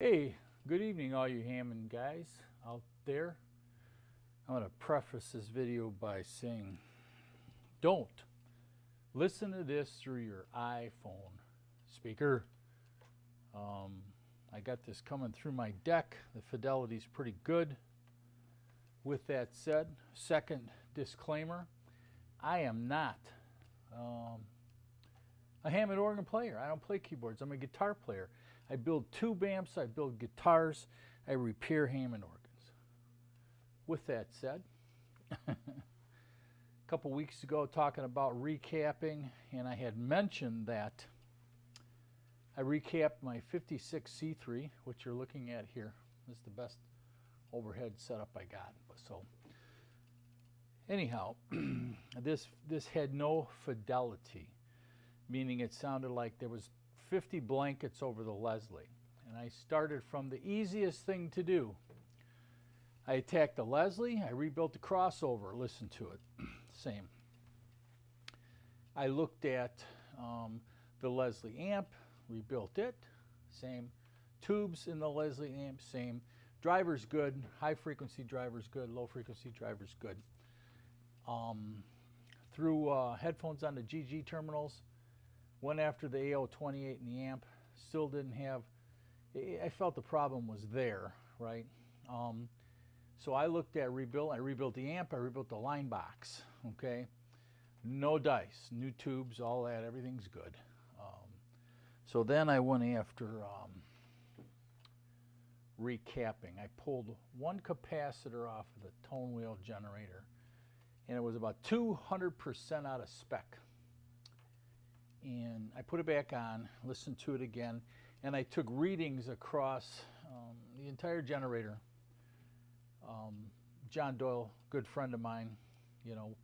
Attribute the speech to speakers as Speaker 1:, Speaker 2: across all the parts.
Speaker 1: Hey, good evening, all you Hammond guys out there. I'm going to preface this video by saying, don't listen to this through your iPhone speaker. I got this coming through my deck. The fidelity's pretty good. With that said, second disclaimer, I am not a Hammond organ player. I don't play keyboards. I'm a guitar player. I build tube amps, I build guitars, I repair Hammond organs. With that said, a couple weeks ago talking about recapping, and I had mentioned that I recapped my 56C3, which you're looking at here. This is the best overhead setup I got. So anyhow, this had no fidelity, meaning it sounded like there was 50 blankets over the Leslie. And I started from the easiest thing to do. I attacked the Leslie, I rebuilt the crossover, listened to it, same. I looked at the Leslie amp, rebuilt it, same. Tubes in the Leslie amp, same. Driver's good, high frequency driver's good, low frequency driver's good. Threw headphones on the GG terminals, went after the AO28 in the amp, still didn't have, I felt the problem was there, right? So I looked at rebuild, I rebuilt the amp, I rebuilt the line box, okay? No dice, new tubes, all that, everything's good. So then I went after recapping. I pulled one capacitor off of the tone wheel generator, and it was about 200% out of spec. And I put it back on, listened to it again, and I took readings across the entire generator. John Doyle, good friend of mine, you know,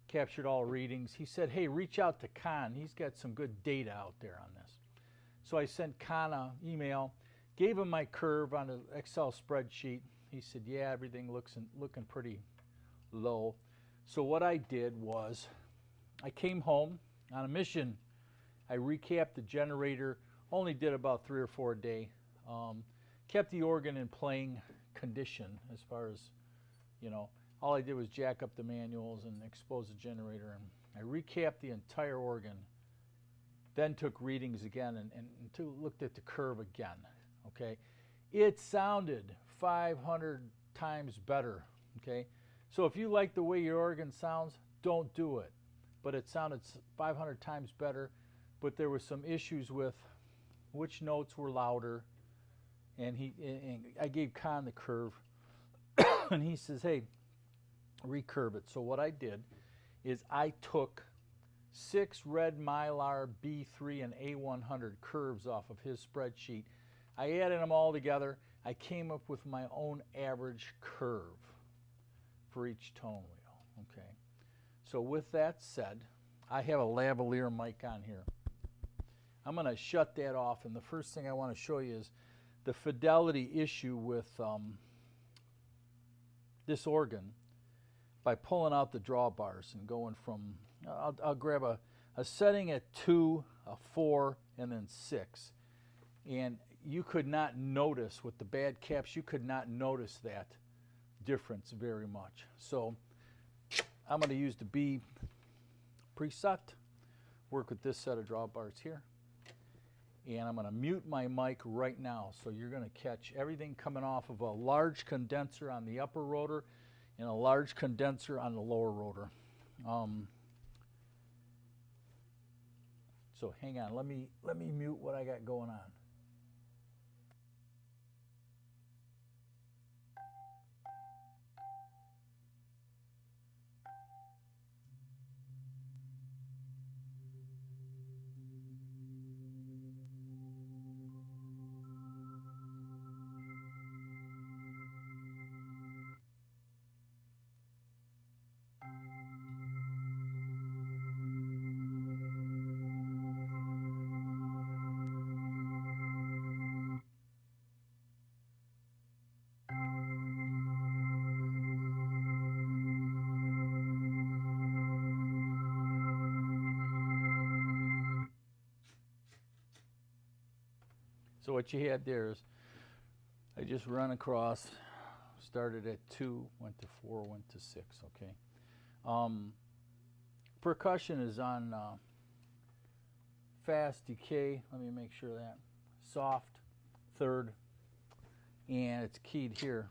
Speaker 1: captured all readings. He said, hey, reach out to Con. He's got some good data out there on this. So I sent Con an email, gave him my curve on an Excel spreadsheet. He said, yeah, everything looking pretty low. So what I did was I came home on a mission. I recapped the generator, only did about 3 or 4 a day. Kept the organ in playing condition as far as, you know, all I did was jack up the manuals and expose the generator. And I recapped the entire organ, then took readings again and looked at the curve again, okay? It sounded 500 times better, okay? So if you like the way your organ sounds, don't do it. But it sounded 500 times better. But there were some issues with which notes were louder, and I gave Con the curve, and he says, hey, recurve it. So what I did is I took 6 red Mylar B3 and A100 curves off of his spreadsheet. I added them all together. I came up with my own average curve for each tone wheel, okay? So with that said, I have a lavalier mic on here. I'm going to shut that off, and the first thing I want to show you is the fidelity issue with this organ by pulling out the drawbars and going from, I'll grab a setting at 2, a 4, and then 6. And you could not notice, with the bad caps, you could not notice that difference very much. So I'm going to use the B preset, work with this set of drawbars here. And I'm going to mute my mic right now, so you're going to catch everything coming off of a large condenser on the upper rotor and a large condenser on the lower rotor. So hang on, let me mute what I got going on. So what you had there is I just run across, started at 2, went to 4, went to 6, okay? Percussion is on fast decay, let me make sure that, soft, third, and it's keyed here.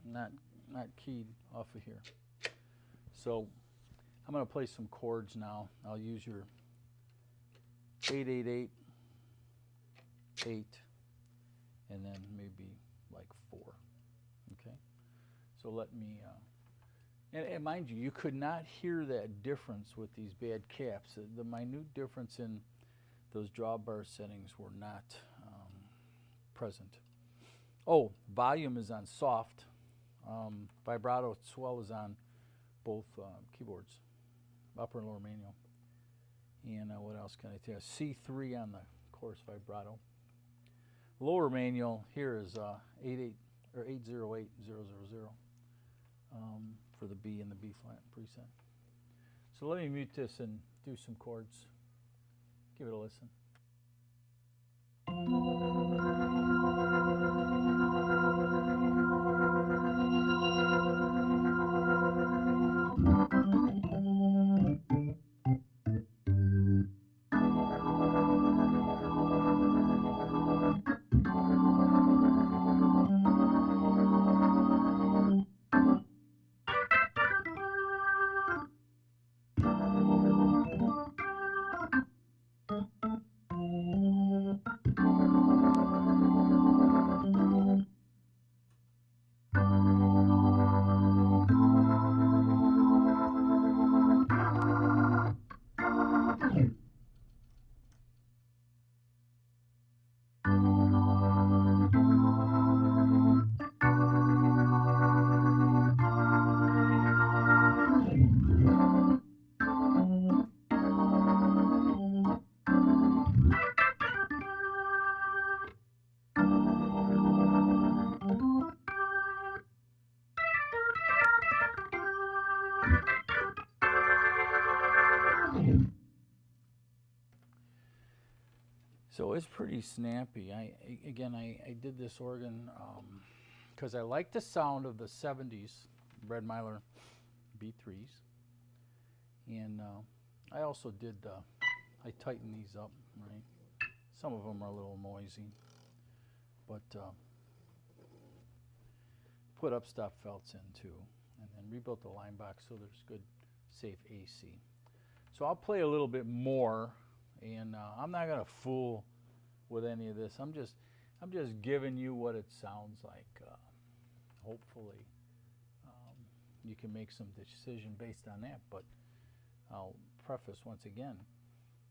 Speaker 1: Not keyed off of here. So I'm going to play some chords now. I'll use your 888, 8, and then maybe like 4. Okay. So let me. And mind you, you could not hear that difference with these bad caps. The minute difference in those drawbar settings were not present. Oh, volume is on soft. Vibrato swell is on both keyboards, upper and lower manual. And what else can I tell you? C3 on the chorus vibrato. Lower manual here is 808 000 for the B and the B flat preset. So let me mute this and do some chords. Give it a listen. So it's pretty snappy. I did this organ because I like the sound of the 70s Brad Myler B3s. And I also did, I tightened these up, right? Some of them are a little noisy, but put up stop felts in too, and then rebuilt the line box so there's good, safe AC. So I'll play a little bit more, and I'm not gonna fool with any of this. I'm just giving you what it sounds like. Hopefully, you can make some decision based on that. But I'll preface once again: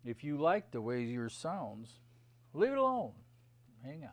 Speaker 1: if you like the way yours sounds, leave it alone. Hang on.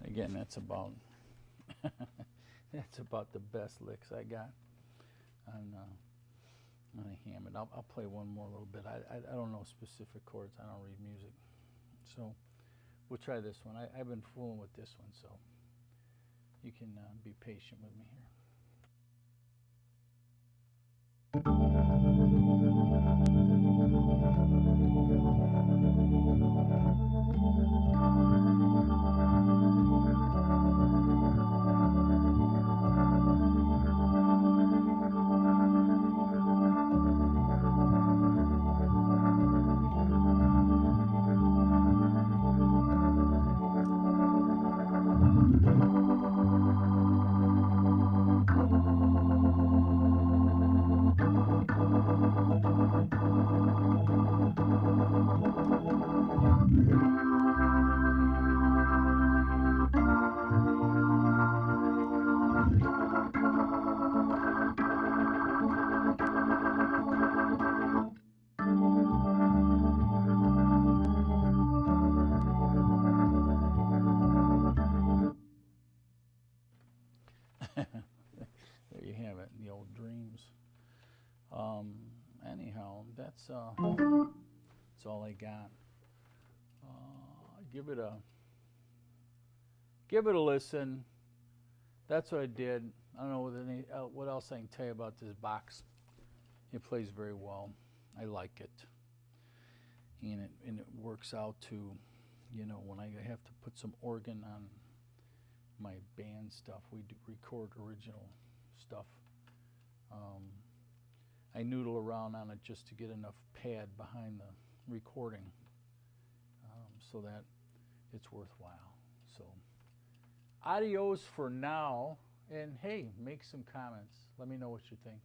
Speaker 1: Again, that's about the best licks I got on a Hammond. I'll play one more little bit. I don't know specific chords. I don't read music, so we'll try this one. I've been fooling with this one, so you can be patient with me here. There you have it, the old dreams. Anyhow, that's all I got. Give it a listen. That's what I did. I don't know what else I can tell you about this box. It plays very well. I like it, and it works out to, when I have to put some organ on my band stuff, we do record original stuff. I noodle around on it just to get enough pad behind the recording, so that it's worthwhile. So, adios for now, and hey, make some comments. Let me know what you think.